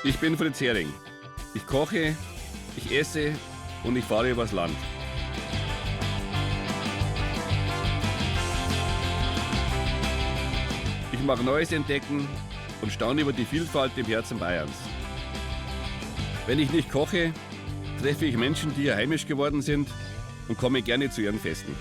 Ich bin Fritz Hering. Ich koche, ich esse und ich fahre übers Land. Ich mag Neues entdecken und staune über die Vielfalt im Herzen Bayerns. Wenn ich nicht koche, treffe ich Menschen, die hier heimisch geworden sind und komme gerne zu ihren Festen.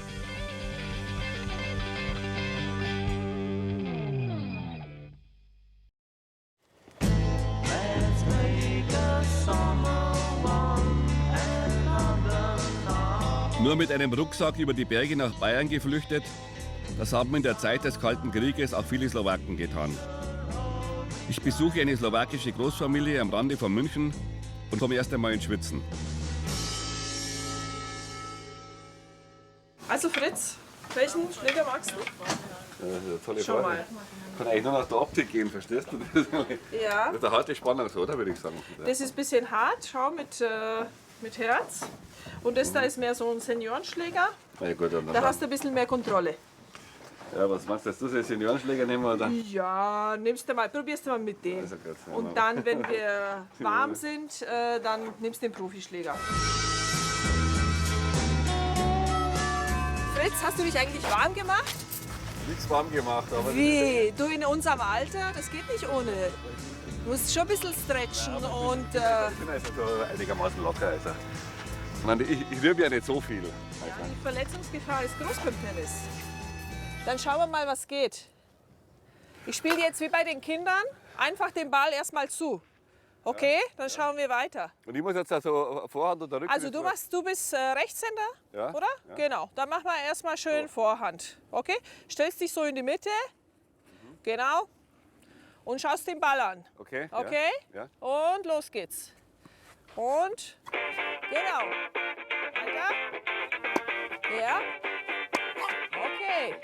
Nur mit einem Rucksack über die Berge nach Bayern geflüchtet, das haben in der Zeit des Kalten Krieges auch viele Slowaken getan. Ich besuche eine slowakische Großfamilie am Rande von München und komme erst einmal ins Schwitzen. Also Fritz, welchen Schläger magst du? Tolle Schau mal. Kann eigentlich nur nach der Optik gehen, verstehst du? Ja, Das ist eine harte Spannung, so, oder würde ich sagen. das ist ein bisschen hart, schau, mit Herz. Und das da ist mehr so ein Seniorenschläger. Ja, gut, Da hast du ein bisschen mehr Kontrolle. ja, was meinst du, dass du so einen Seniorenschläger nehmen oder? Ja, probierst du mal mit dem. Also gut, ja, Und dann, wenn wir warm sind, dann nimmst du den Profischläger. Fritz, hast du dich eigentlich warm gemacht? Nichts warm gemacht, aber. Wie? Du in unserem Alter? Das geht nicht ohne. Du musst schon ein bisschen stretchen und... Ich bin also so einigermaßen locker. Also. Ich meine, ich rühre ja nicht so viel. Die Verletzungsgefahr ist groß beim Tennis. Dann schauen wir mal, was geht. Ich spiele jetzt wie bei den Kindern, einfach den Ball erstmal zu. Okay, dann schauen wir weiter. Und ich muss jetzt also Vorhand oder Rückhand. Also du bist Rechtshänder, Ja, oder? ja. Genau, dann machen wir erstmal schön Vorhand. Okay, stellst dich so in die Mitte, genau, und schaust den Ball an. Okay. Okay, Ja. und los geht's. Und, genau, weiter. Ja, okay.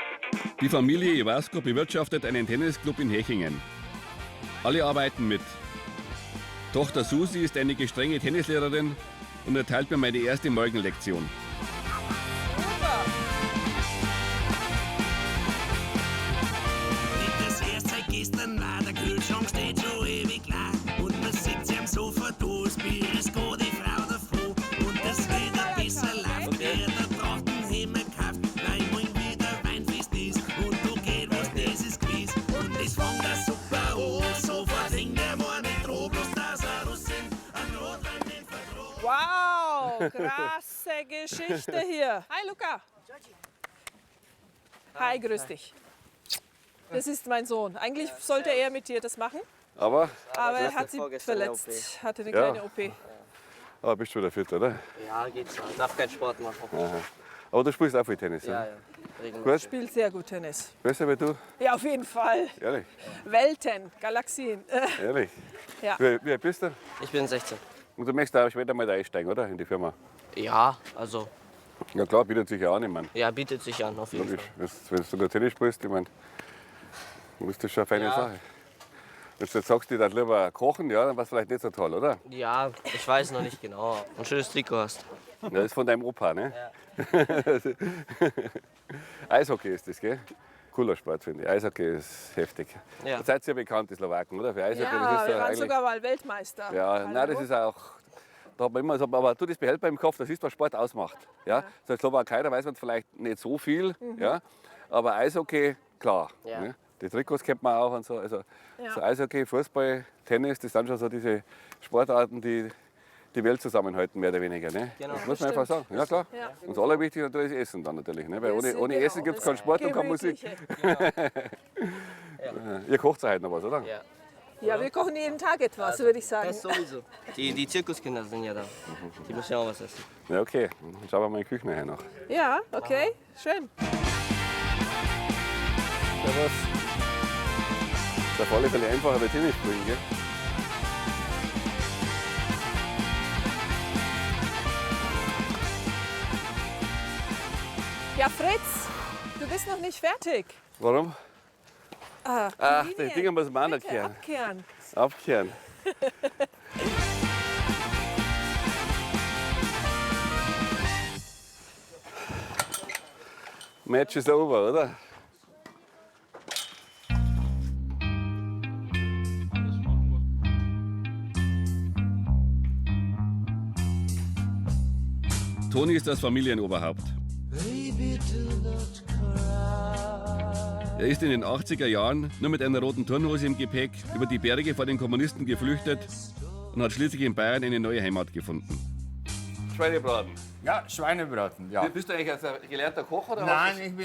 Die Familie Iwasko bewirtschaftet einen Tennisclub in Hechingen. Alle arbeiten mit. Tochter Susi ist eine gestrenge Tennislehrerin und erteilt mir meine erste Morgenlektion. Super. Das erst seit gestern war, der Kühlschrank steht schon ewig lang. Und man sitzt am Sofa, da ist Bier, es geht die Frau davon. Und das wieder besser läuft, wer da draußen Himmel kauft, weil morgen wieder Weinfest ist. Und da geht was, das ist gewiss. Und es fängt da super an, sofort hängt der Mann nicht dran, bloß dass er Russin an Rotwein den Vertrag. Wow, krasse Geschichte hier. Hi Luca. Hi, grüß dich. Das ist mein Sohn. Eigentlich sollte er mit dir das machen, Aber aber er hat sich verletzt, hatte eine kleine OP. bist du wieder fit, oder? Ja, geht so. Darf keinen Sport machen. Aber du spielst auch viel Tennis, Ja, ja? ja. Regelmäßig. Spielt sehr gut Tennis. Besser wie du? Ja, auf jeden Fall. Ehrlich? Welten, Galaxien. Ehrlich? Ja. Wie alt bist du? Ich bin 16. Und du möchtest auch später mal da einsteigen, oder? In die Firma? Ja, also, Ja klar, bietet sich ja an, ich meine. ja, bietet sich an, auf jeden Fall. Wenn du da Tennis spielst, ich meine, ist das schon eine feine Ja. Sache. Wenn du jetzt sagst, die dann lieber kochen, ja, dann war es vielleicht nicht so toll, oder? Ja, ich weiß noch nicht genau. Ein schönes Trikot hast. Ja, das ist von deinem Opa, ne? Eishockey ist das, gell? Cooler Sport, finde ich. Eishockey ist heftig. Ja. Da seid ihr ja bekannt, die Slowaken, oder? Für Eishockey, Ja, das ist wir ja waren eigentlich... sogar mal Weltmeister. Ja, Hallo? nein, das ist auch... Da hat man immer so, aber du, das behält man im Kopf, das ist, was Sport ausmacht. Ja? So in Slowakei, da weiß man vielleicht nicht so viel, ja? Aber Eishockey, klar. Ja. Ne? Die Trikots kennt man auch und so. Also, so Eishockey, Fußball, Tennis, das sind schon so diese Sportarten, die die Welt zusammenhalten, mehr oder weniger. Ne? Genau. Das muss man einfach sagen. Ja, klar. Ja. Und das Allerwichtigste natürlich ist Essen dann natürlich. Ne? Weil ohne Genau, Essen gibt es keinen Sport und keine Musik. Gemütliche. Ihr kocht ja heute noch was, oder? Ja. Ja, wir kochen jeden Tag etwas, würde ich sagen. Das sowieso. Die Zirkuskinder sind ja da. Die müssen ja auch was essen. Ja, okay. Dann schauen wir mal in die Küche nachher noch. Ja, okay, schön. Servus. Ist auf alle Fälle einfacher bei Tennis spielen, gell? Ja, Fritz, du bist noch nicht fertig. Warum? Ah, Ach, die die Linie. Dinger muss man Bitte abkehren. abkehren. Abkehren. Match is over, oder? Toni ist das Familienoberhaupt. Er ist in den 80er Jahren nur mit einer roten Turnhose im Gepäck über die Berge vor den Kommunisten geflüchtet und hat schließlich in Bayern eine neue Heimat gefunden. Schweinebraten. Ja, Schweinebraten, ja. Bist du eigentlich ein gelernter Koch oder Nein,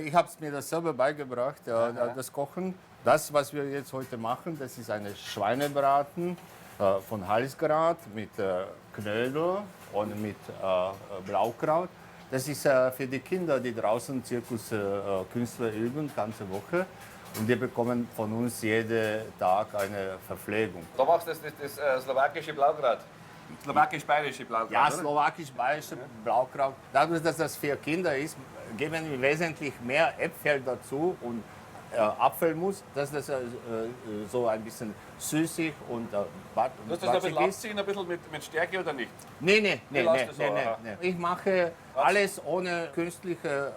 ich habe es mir das selber beigebracht, das Kochen. Das, was wir jetzt heute machen, das ist eine Schweinebraten von Halsgrat mit Knödel und mit Blaukraut. Das ist für die Kinder, die draußen Zirkuskünstler üben, ganze Woche. Und die bekommen von uns jeden Tag eine Verpflegung. Da machst du das slowakische Blaukraut. Slowakisch-bayerische Blaukraut. Ja, slowakisch-bayerische Blaukraut. Dadurch, dass das für Kinder ist, geben wir wesentlich mehr Äpfel dazu und Apfelmus, dass das so ein bisschen süßig und Du hast das ein bisschen batschig ist. abziehen, ein bisschen mit Stärke oder nicht? Nee. lässt das so, aha. Ich mache alles ohne künstliche,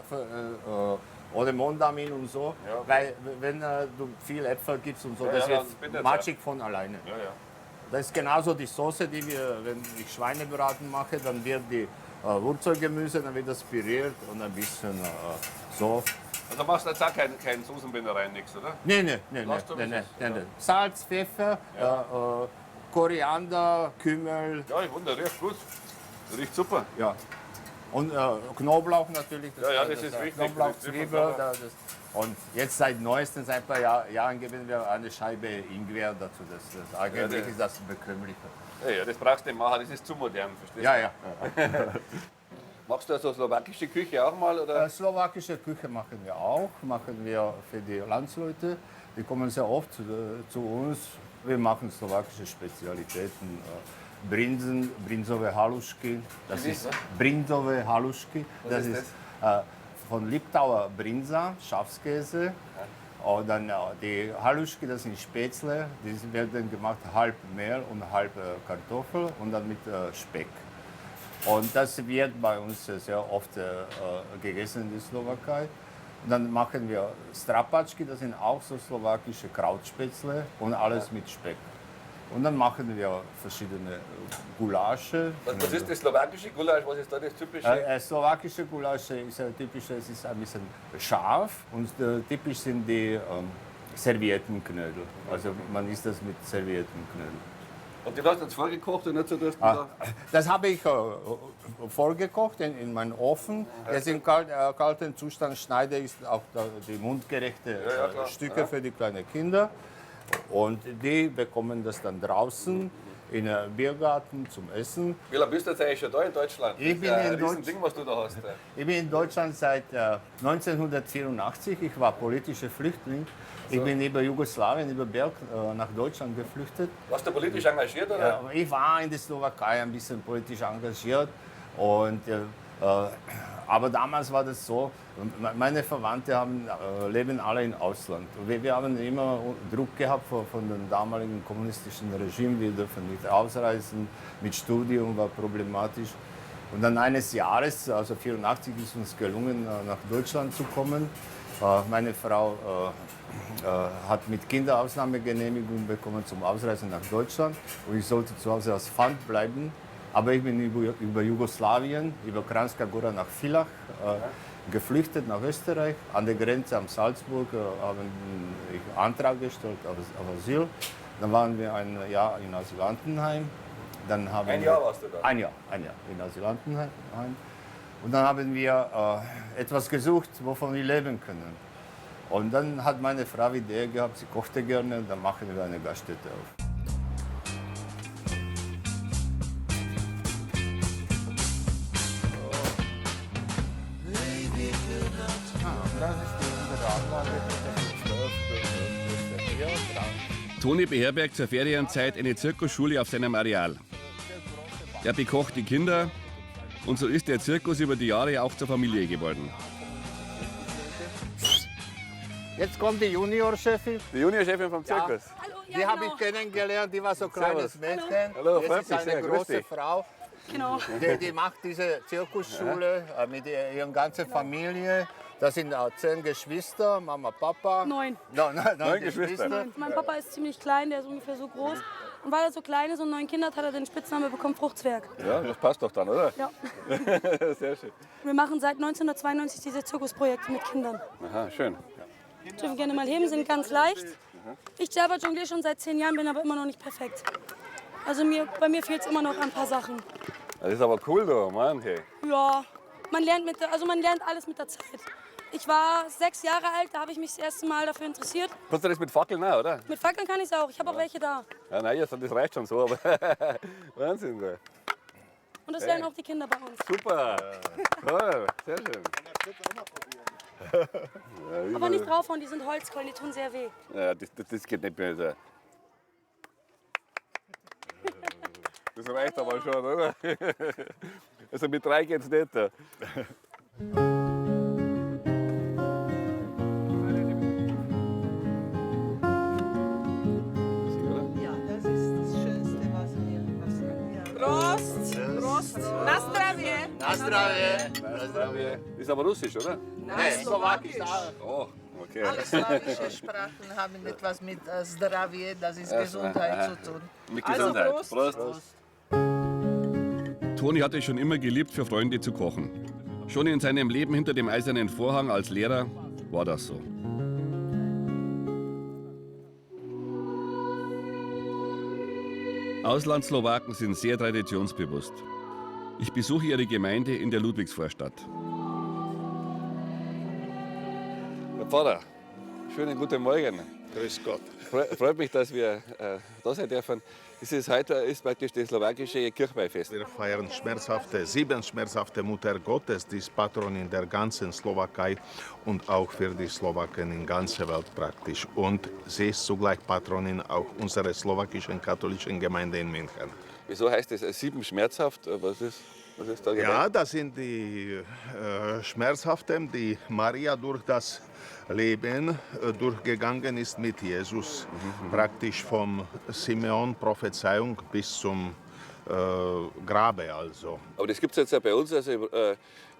ohne Mondamin und so, Ja, okay. weil wenn du viel Äpfel gibst und so, Ja, das ja, wird das bindet matschig von alleine. Ja. Das ist genauso die Soße, die wir, wenn ich Schweinebraten mache, dann wird die Wurzelgemüse, dann wird das püriert und ein bisschen so. Also machst du jetzt auch keinen Soßenbinder rein, nichts, oder? Nee. Lass du, wie es ist, ja. Salz, Pfeffer, Koriander, Kümmel, Ja, ich wundere, riecht gut. Riecht super. ja. Und Knoblauch natürlich. Ja, das ist wichtig. Knoblauch, Das ist Zwiebel. Und jetzt seit neuestem, seit ein paar Jahren geben wir eine Scheibe Ingwer dazu. Eigentlich ist das bekömmlicher. Ja, das brauchst du nicht machen, das ist zu modern, verstehst du? Ja. Machst du also slowakische Küche auch mal? Oder? Slowakische Küche machen wir auch, machen wir für die Landsleute. Die kommen sehr oft zu uns. Wir machen slowakische Spezialitäten. Brinzové halušky. Das ist Brinzové halušky. Das ist von Liptauer Brinza, Schafskäse. Und dann die Halušky, das sind Spätzle. Die werden gemacht halb Mehl und halb Kartoffel und dann mit Speck. Und das wird bei uns sehr oft gegessen in der Slowakei. Und dann machen wir Strapačky, das sind auch so slowakische Krautspätzle und alles mit Speck. Und dann machen wir verschiedene Gulasch. Was ist das slowakische Gulasch? Was ist da das typische? Slowakische Gulasch ist typisch, es ist ein bisschen scharf und typisch sind die Serviettenknödel. Also man isst das mit Serviettenknödel. Und die hast du jetzt vorgekocht und nicht so dass Das habe ich vorgekocht in meinen Ofen. Jetzt im kalten Zustand schneide ich auch die mundgerechte klar. Stücke für die kleinen Kinder. Und die bekommen das dann draußen in einem Biergarten zum Essen. Wie lange bist du jetzt eigentlich schon da in Deutschland? Ich bin das ist in ein Riesending, was du da hast. Ich bin in Deutschland seit 1984. Ich war politischer Flüchtling. Ich bin über Jugoslawien, über Berg nach Deutschland geflüchtet. Warst du politisch engagiert? Oder? Ja, ich war in der Slowakei ein bisschen politisch engagiert. Aber damals war das so, meine Verwandten leben alle im Ausland. Wir haben immer Druck gehabt von dem damaligen kommunistischen Regime. Wir dürfen nicht ausreisen, mit Studium war problematisch. Und dann eines Jahres, also 1984, ist uns gelungen, nach Deutschland zu kommen. Meine Frau hat mit Kinderausnahmegenehmigung bekommen zum Ausreisen nach Deutschland. Und ich sollte zu Hause als Pfand bleiben. Aber ich bin über Jugoslawien, über Kranjska Gora nach Villach geflüchtet nach Österreich. An der Grenze am Salzburg habe ich Antrag gestellt auf Asyl. Dann waren wir ein Jahr in Asylantenheim. Dann haben Ein Jahr warst du da? Ein Jahr in Asylantenheim. Und dann haben wir etwas gesucht, wovon wir leben können. Und dann hat meine Frau die Idee gehabt, sie kochte gerne, dann machen wir eine Gaststätte auf. Toni beherbergt zur Ferienzeit eine Zirkusschule auf seinem Areal. Er bekocht die Kinder und so ist der Zirkus über die Jahre auch zur Familie geworden. Jetzt kommt die Juniorchefin. Die Juniorchefin vom Zirkus. Hallo, Die habe ich kennengelernt, die war so ein kleines Mädchen. Hallo, freut Jetzt ist mich eine sehr, grüß große dich. Frau. Genau. Die macht diese Zirkusschule mit ihrer ganzen Familie. Das sind 10 Geschwister, Mama, Papa. 9. Neun Geschwister. Geschwister. Mein Papa ist ziemlich klein, der ist ungefähr so groß. Und weil er so klein ist und 9 Kinder hat, hat er den Spitznamen bekommen Fruchtzwerg. Ja, das passt doch dann, oder? Ja. Sehr schön. Wir machen seit 1992 diese Zirkusprojekte mit Kindern. Aha, schön. Dürfen gerne mal heben, sind ganz leicht. Ich selber jongliere schon seit 10 Jahren, bin aber immer noch nicht perfekt. Also bei mir fehlt es immer noch an ein paar Sachen. Das ist aber cool, da, Mann. Hey. Ja, man lernt alles mit der Zeit. Ich war 6 Jahre alt, da habe ich mich das erste Mal dafür interessiert. Kannst du das mit Fackeln auch, oder? Mit Fackeln kann ich es auch, ich habe auch welche da. Ja, nein, das reicht schon so, aber Wahnsinn. Da. Und das lernen auch die Kinder bei uns. Super, toll, sehr schön. Ja, Aber nicht draufhauen, die sind Holzkeulen, die tun sehr weh. Ja, das geht nicht mehr. So. Das reicht aber schon, oder? Also mit 3 geht's nicht. Da. Ja, das ist das Schönste, was wir Prost! Prost! Na zdravie! Na zdravie. Ist aber russisch, oder? Nein, slowakisch. Oh, okay. Alle slawische Sprachen haben etwas mit Zdravie, das ist Gesundheit zu tun. Mit Also Gesundheit. Prost. Toni hat es schon immer geliebt, für Freunde zu kochen. Schon in seinem Leben hinter dem eisernen Vorhang als Lehrer war das so. Auslandsslowaken sind sehr traditionsbewusst. Ich besuche ihre Gemeinde in der Ludwigsvorstadt. Herr Pfarrer, schönen guten Morgen. Grüß Gott. Freut mich, dass wir da sein dürfen. Heute ist praktisch das slowakische Kirchweihfest. Wir feiern 7 schmerzhafte Mutter Gottes, die ist Patronin der ganzen Slowakei und auch für die Slowaken in ganzer Welt praktisch. Und sie ist zugleich Patronin auch unserer slowakischen katholischen Gemeinde in München. Wieso heißt es 7 schmerzhaft? Was ist da gemeint? Ja, das sind die Schmerzhaften, die Maria durch das Leben durchgegangen ist mit Jesus. Praktisch vom Simeon Prophezeiung bis zum Grabe also. Aber das gibt es jetzt ja bei uns, also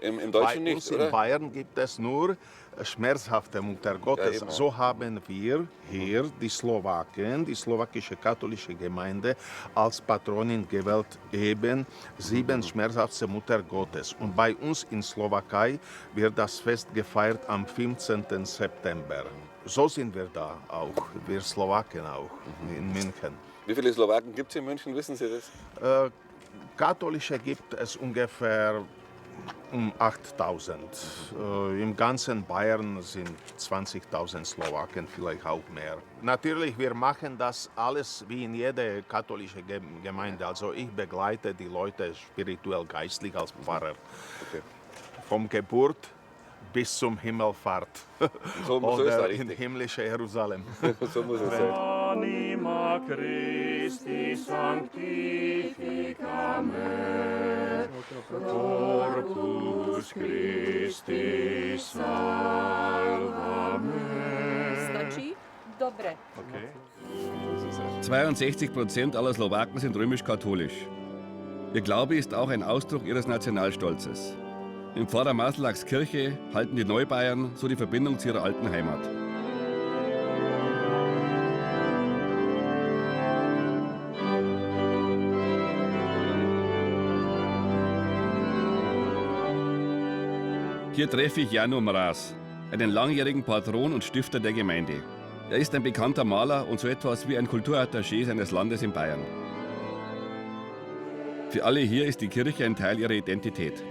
im Deutschen Bei nicht, uns oder? in Bayern gibt es nur schmerzhafte Mutter Gottes. Ja, so haben wir hier die Slowaken, die slowakische katholische Gemeinde, als Patronin gewählt, eben 7 schmerzhafte Mutter Gottes. Und bei uns in Slowakei wird das Fest gefeiert am 15. September. So sind wir da auch, wir Slowaken auch in München. Wie viele Slowaken gibt es in München, wissen Sie das? Katholische gibt es ungefähr um 8.000. Im ganzen Bayern sind 20.000 Slowaken, vielleicht auch mehr. Natürlich, wir machen das alles wie in jeder katholischen Gemeinde. Also ich begleite die Leute spirituell geistlich als Pfarrer. Okay. Vom Geburt bis zum Himmelfahrt. So ist Oder das in richtig. himmlische Jerusalem. So muss es sein. Anima Christi sanctificame, Corpus Christi salvame. Stačí? Dobre. 62% aller Slowaken sind römisch-katholisch. Ihr Glaube ist auch ein Ausdruck ihres Nationalstolzes. Im Pfarrer Maslaks Kirche halten die Neubayern so die Verbindung zu ihrer alten Heimat. Hier treffe ich Jano Mraz, einen langjährigen Patron und Stifter der Gemeinde. Er ist ein bekannter Maler und so etwas wie ein Kulturattaché seines Landes in Bayern. Für alle hier ist die Kirche ein Teil ihrer Identität.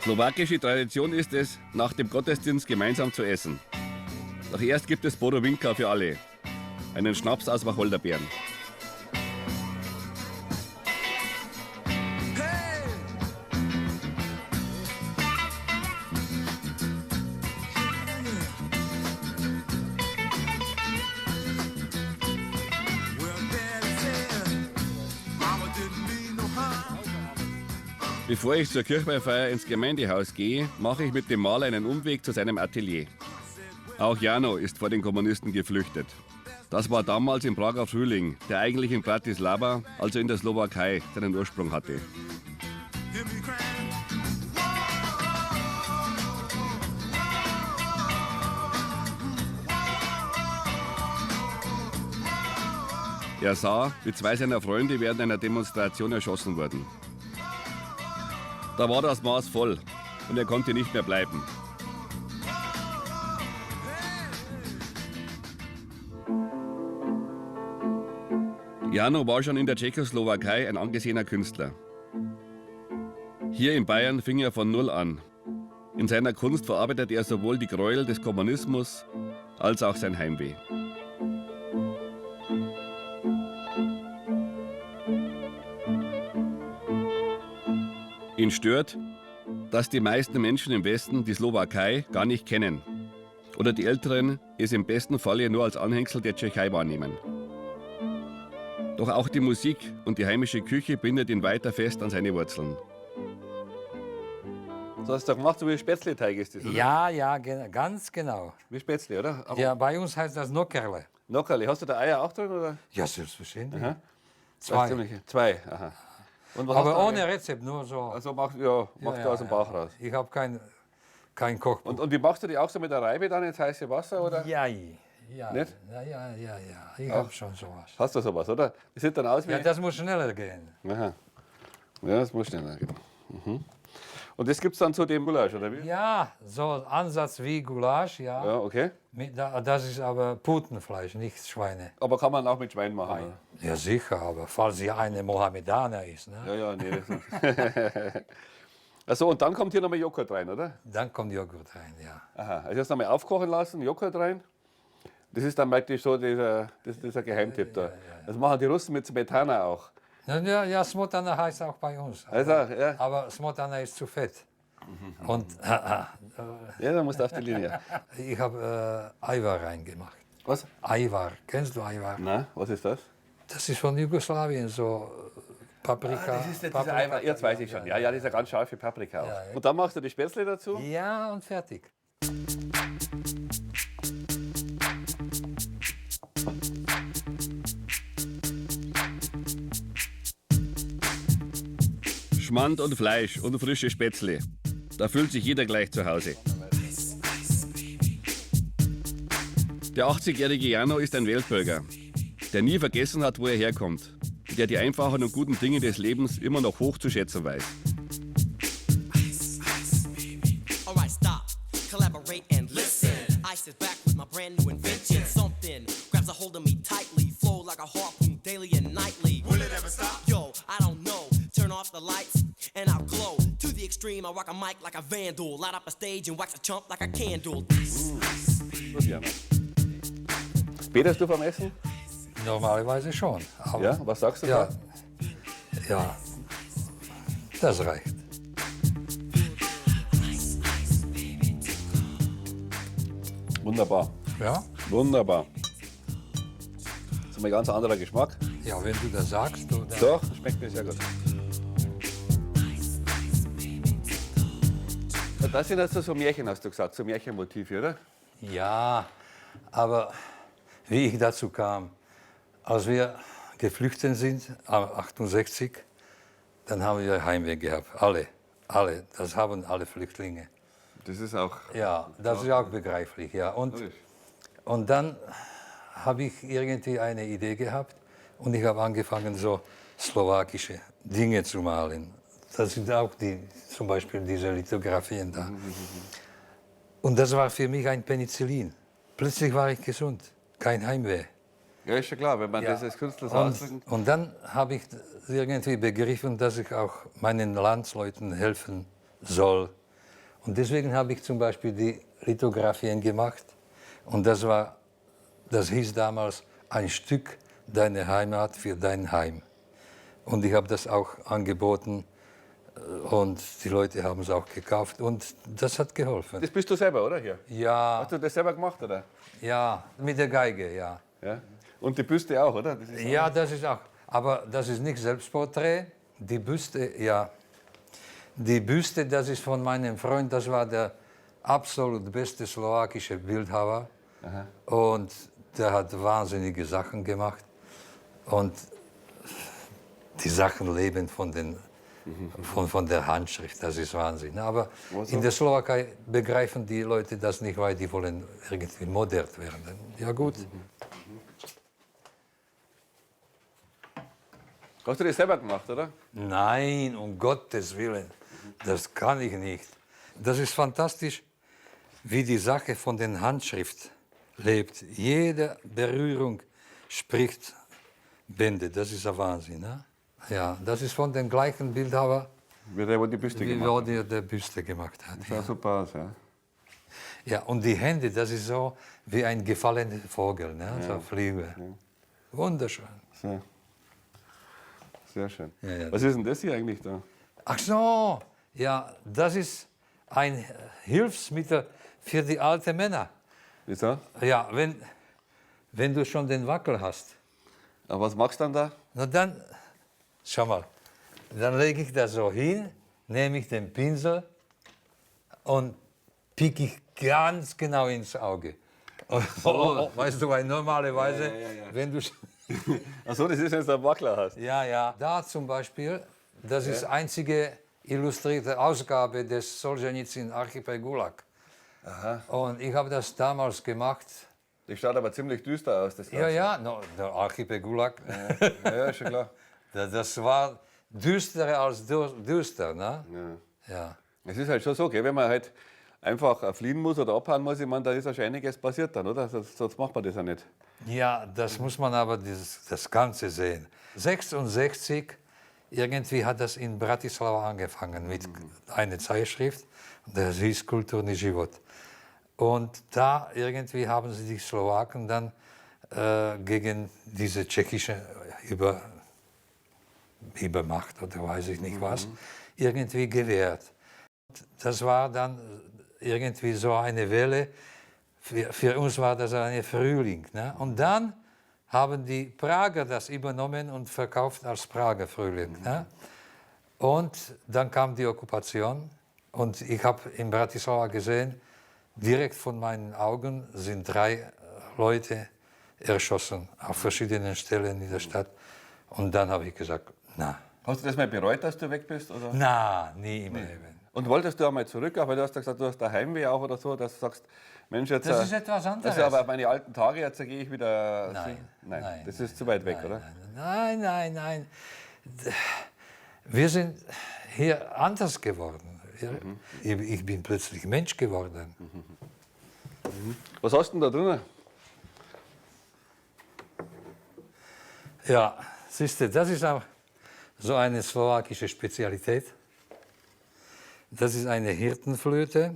Slowakische Tradition ist es, nach dem Gottesdienst gemeinsam zu essen. Doch erst gibt es Borowinka für alle. Einen Schnaps aus Wacholderbeeren. Bevor ich zur Kirchweihfeier ins Gemeindehaus gehe, mache ich mit dem Maler einen Umweg zu seinem Atelier. Auch Jano ist vor den Kommunisten geflüchtet. Das war damals im Prager Frühling, der eigentlich in Bratislava, also in der Slowakei, seinen Ursprung hatte. Er sah, wie 2 seiner Freunde während einer Demonstration erschossen wurden. Da war das Maß voll und er konnte nicht mehr bleiben. Jano war schon in der Tschechoslowakei ein angesehener Künstler. Hier in Bayern fing er von Null an. In seiner Kunst verarbeitet er sowohl die Gräuel des Kommunismus als auch sein Heimweh. Ihn stört, dass die meisten Menschen im Westen die Slowakei gar nicht kennen oder die Älteren es im besten Falle nur als Anhängsel der Tschechei wahrnehmen. Doch auch die Musik und die heimische Küche bindet ihn weiter fest an seine Wurzeln. So hast du gemacht, so wie Spätzleteig ist das, oder? Ja, ja, ganz genau. Wie Spätzle, oder? Aber Ja, bei uns heißt das Nockerle. Nockerli, hast du da Eier auch drin, oder? Ja, selbstverständlich. Aha. 2. 2, aha. Und was hast Aber du ohne da? Rezept, nur so. Also machst du aus dem Bauch raus. Ich habe kein Kochbuch. Und wie machst du die auch so mit der Reibe dann ins heiße Wasser, oder? Ja. Nicht? Ja. Ich habe schon sowas. Hast du sowas, oder? Das sieht dann aus wie... Ja, das muss schneller gehen. Aha. Ja, das muss schneller gehen. Mhm. Und das gibt es dann zu dem Gulasch, oder wie? Ja, so Ansatz wie Gulasch, ja. Ja, okay. Das ist aber Putenfleisch, nicht Schweine. Aber kann man auch mit Schwein machen, oder? Ja, sicher, aber falls sie eine Mohammedaner ist, ne? Ja, nee, das ist... Achso, und dann kommt hier nochmal Joghurt rein, oder? Dann kommt Joghurt rein, ja. Aha, also das nochmal aufkochen lassen, Joghurt rein. Das ist dann praktisch so dieser Geheimtipp da. Das machen die Russen mit Smetana auch. Ja, Smotana heißt auch bei uns. Also, ja. Aber Smotana ist zu fett. Und Ja, dann musst du auf die Linie. ich habe Eiwar reingemacht. Was? Eiwar, kennst du Eiwar? Na, was ist das? Das ist von Jugoslawien, so Paprika. Das ist dieser Eimer, jetzt weiß ich schon. Ja, dieser ganz scharfe Paprika auch. Ja. Und dann machst du die Spätzle dazu? Ja, und fertig. Schmand und Fleisch und frische Spätzle. Da fühlt sich jeder gleich zu Hause. Der 80-jährige Jano ist ein Weltbürger, der nie vergessen hat, wo er herkommt, der die einfachen und guten Dinge des Lebens immer noch hoch zu schätzen weiß. Alright, stop, collaborate and listen. I sit back with my brand new invention. Something grabs a hold of me tightly, flow like a harpoon daily and nightly. Will it ever stop? Yo, I don't know. Turn off the lights and I'll glow. To the extreme, I rock a mic like a vandal. Light up a stage and wax a chump like a candle. Gut, Jano. Betest du vom Essen? Normalerweise schon. Aber Ja, was sagst du ja, da? ja, das reicht. Wunderbar, Ja? wunderbar. Das ist ein ganz anderer Geschmack. Ja, wenn du das sagst. Du, dann Doch, schmeckt mir sehr gut. Das sind also so Märchen, hast du gesagt, so Märchenmotive, oder? Ja, aber wie ich dazu kam, als wir geflüchtet sind, 68, dann haben wir Heimweh gehabt. Alle. Das haben alle Flüchtlinge. Das ist auch... Ja, das ist auch begreiflich. Ja. Und dann habe ich irgendwie eine Idee gehabt und ich habe angefangen, so slowakische Dinge zu malen. Das sind auch zum Beispiel diese Lithografien da. Und das war für mich ein Penicillin. Plötzlich war ich gesund, kein Heimweh. Ja, ist schon klar, wenn man das als Künstler so ausdrückt. Und dann habe ich irgendwie begriffen, dass ich auch meinen Landsleuten helfen soll. Und deswegen habe ich zum Beispiel die Lithografien gemacht Und das hieß damals ein Stück deine Heimat für dein Heim. Und ich habe das auch angeboten und die Leute haben es auch gekauft und das hat geholfen. Das bist du selber, oder? Hier? Ja, Hast du das selber gemacht, oder? ja, mit der Geige, ja. Ja. Und die Büste auch, oder? Das ist Ja, das ist auch. Aber das ist nicht Selbstporträt. Die Büste, ja. Die Büste, das ist von meinem Freund, das war der absolut beste slowakische Bildhauer. Und der hat wahnsinnige Sachen gemacht. Und die Sachen leben von der Handschrift, das ist Wahnsinn. Aber in der Slowakei begreifen die Leute das nicht, weil die wollen irgendwie modern werden. Ja gut. Hast du das selber gemacht, oder? Nein, um Gottes Willen, das kann ich nicht. Das ist fantastisch, wie die Sache von der Handschrift lebt. Jede Berührung spricht Bände, das ist ein Wahnsinn. Ne? Ja, das ist von dem gleichen Bildhauer, Wie der, wo die Büste gemacht hat. wie der Büste gemacht hat. Das sah super aus, ja. Ja, und die Hände, das ist so wie ein gefallener Vogel, ne? So eine Fliege. Wunderschön. Sehr, sehr schön. Ja, ja. Was ist denn das hier eigentlich da? Ach so, ja, das ist ein Hilfsmittel für die alten Männer. Wieso? Ja, wenn du schon den Wackel hast, Aber was machst du dann da? na dann, schau mal, dann lege ich das so hin, nehme ich den Pinsel und pieke ich ganz genau ins Auge. Weißt du, weil normalerweise, wenn du... Achso, das ist, wenn du einen Wackler hast. Ja, ja. Da zum Beispiel, das ist die einzige illustrierte Ausgabe des Solzhenitsyn Archipel Gulag. Aha. Und ich habe das damals gemacht. Das schaut aber ziemlich düster aus. Das Ja, Ganze. ja, no, der Archipel Gulag. Ja, ist schon klar. Das war düsterer als düster, ne? Ja. Es ist halt schon so, gell, wenn man halt einfach fliehen muss oder abhauen muss, ich meine, da ist ja schon einiges passiert dann, oder? Sonst macht man das ja nicht. Ja, das muss man aber das Ganze sehen. 66, irgendwie hat das in Bratislava angefangen mit einer Zeitschrift, das hieß Kulturny Život. Und da irgendwie haben sie die Slowaken dann gegen diese tschechische Übermacht oder weiß ich nicht was, irgendwie gewehrt. Das war dann irgendwie so eine Welle. Für uns war das ein Frühling. Ne? Und dann haben die Prager das übernommen und verkauft als Prager Frühling. Ne? Und dann kam die Okkupation und ich habe in Bratislava gesehen, direkt von meinen Augen sind 3 Leute erschossen auf verschiedenen Stellen in der Stadt. Und dann habe ich gesagt, na. Hast du das mal bereut, dass du weg bist? Oder? Na, nie im Leben. Und wolltest du einmal zurück, aber du hast ja gesagt, du hast daheim weh auch oder so, dass du sagst, Mensch, jetzt. Das ist etwas anderes. Also, aber meine alten Tage, jetzt gehe ich wieder. Nein, das ist zu weit weg, oder? Nein. Wir sind hier anders geworden. Ich bin plötzlich Mensch geworden. Was hast du denn da drin? Ja, siehst du, das ist auch so eine slowakische Spezialität. Das ist eine Hirtenflöte,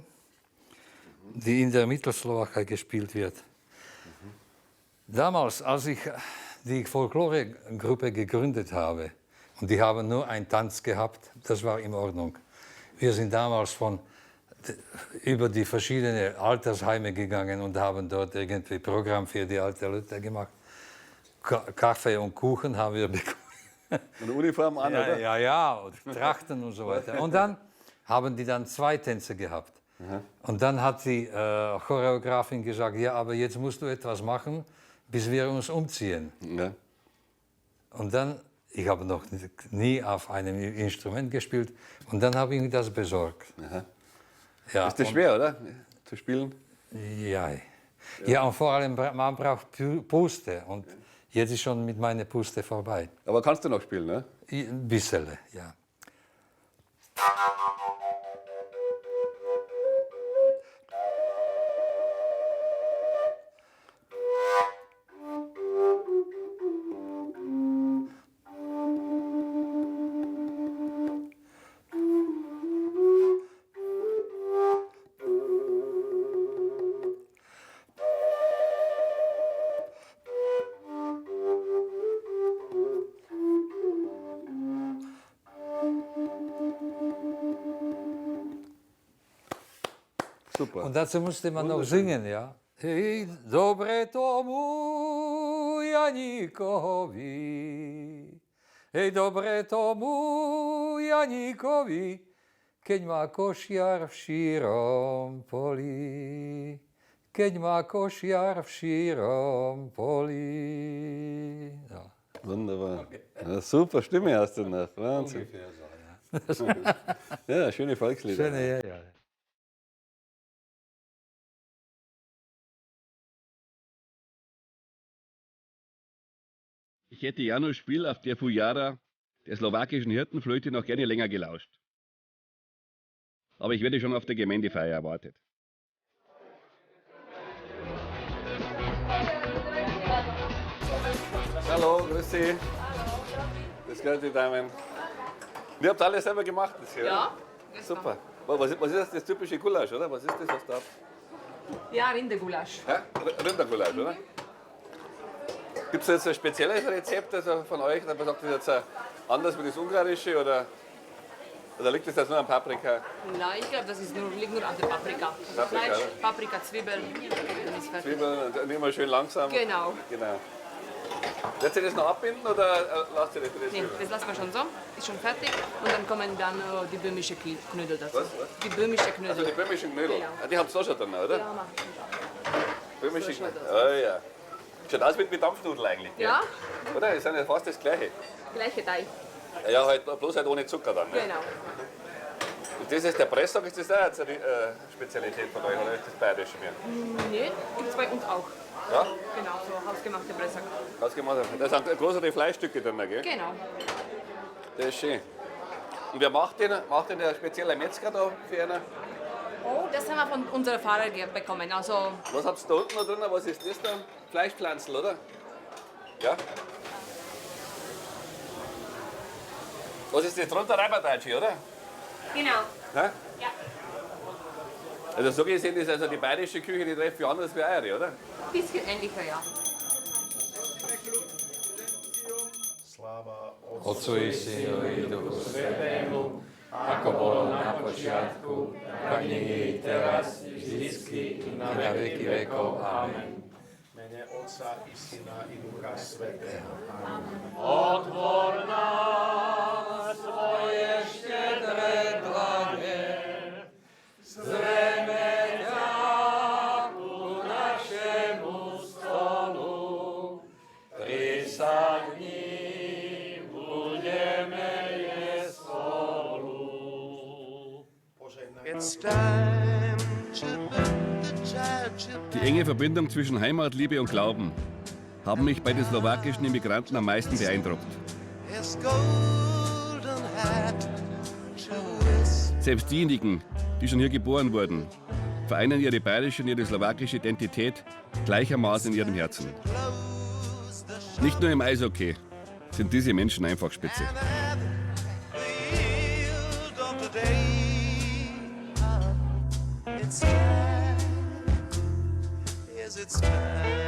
die in der Mittelslowakei gespielt wird. Damals, als ich die Folkloregruppe gegründet habe, und die haben nur einen Tanz gehabt, das war in Ordnung. Wir sind damals über die verschiedenen Altersheime gegangen und haben dort irgendwie Programm für die alten Leute gemacht. Kaffee und Kuchen haben wir bekommen. Eine Uniform an, oder? Ja, und Trachten und so weiter. Und dann haben die dann 2 Tänze gehabt. Und dann hat die Choreografin gesagt, ja, aber jetzt musst du etwas machen, bis wir uns umziehen. Ja. Und dann, ich habe noch nie auf einem Instrument gespielt, und dann habe ich das besorgt. Ja, Ist das schwer, oder? Zu spielen? Ja, und vor allem, man braucht Puste. Und jetzt ist schon mit meiner Puste vorbei. Aber kannst du noch spielen, ne? Ein bisschen, ja. Super. Und dazu musste man noch singen, ja. Hej, dobre tomu Janíkovi, hej, dobre tomu Janíkovi, keď má košiar v šírom poli, keď má košiar v šírom poli. No. Wunderbar. Ja, super Stimme hast du noch. Wahnsinn. Ja, schöne Volkslieder. Schöne, ja. Ich hätte Janos Spiel auf der Fujara, der slowakischen Hirtenflöte, noch gerne länger gelauscht. Aber ich werde schon auf der Gemeindefeier erwartet. Hallo, grüß Sie. Das gehört die Damen. Ihr habt alles selber gemacht das hier? Ja. Super. Was ist das typische Gulasch, oder? Was ist das, was da? Ja, Rindergulasch. Hä? Rindergulasch, oder? Gibt es jetzt ein spezielles Rezept also von euch? Man sagt, das ist jetzt anders wie das ungarische oder liegt das jetzt nur an Paprika? Nein, ich glaube, liegt nur an der Paprika. Fleisch, Paprika, Zwiebeln, dann ist fertig. Zwiebeln und immer schön langsam. Genau. Werdet ihr das noch abbinden oder lasst ihr das drin? Nee, das lassen wir schon so, ist schon fertig und dann kommen dann die böhmische Knödel dazu. Was? Die böhmische Knödel. Also die böhmischen Knödel. Genau. Die habt ihr da schon drin, oder? Ja, machen wir. Böhmische So schaut Knödel. das Oh ja. Schaut aus wie Dampfnudeln eigentlich. Gell? Ja. Oder? Das sind ja fast das Gleiche. Gleiche Teig. Ja, halt, bloß halt ohne Zucker dann. Ne? Genau. Und das ist der Presstag, ist das auch jetzt eine Spezialität von euch oder ist das bayerische mehr? Nee, gibt es bei uns auch. Ja? Genau, so hausgemachte Pressack. Ausgemacht. Da sind größere Fleischstücke drin, gell? Genau. Das ist schön. Und wer macht den? Macht den ein spezieller Metzger da für einen? Oh, das haben wir von unserem Fahrer bekommen. Also, Was habt ihr da unten noch drin? Was ist das da? Fleischpflanzen, oder? Ja? Was ist das drunter? Reiberdeitschi, oder? genau. Hä? Ja. Also so gesehen ist also die bayerische Küche, die trefft wie anders wie eure, oder? Ein bisschen ähnlicher, ja. Otcu i Synovi i Duchu Svetému, ako bolo na počiatku, tak nech je i teraz, i vždycky, i na veky vekov. Amen. Mene Otca i Syna i Ducha Svätého. Otvor nám svoje Štedré dlane, zrejme ťa ku našemu stolu prisadni, budeme jesť spolu. Die enge Verbindung zwischen Heimatliebe und Glauben haben mich bei den slowakischen Immigranten am meisten beeindruckt. Selbst diejenigen, die schon hier geboren wurden, vereinen ihre bayerische und ihre slowakische Identität gleichermaßen in ihrem Herzen. Nicht nur im Eishockey sind diese Menschen einfach spitze. It's time.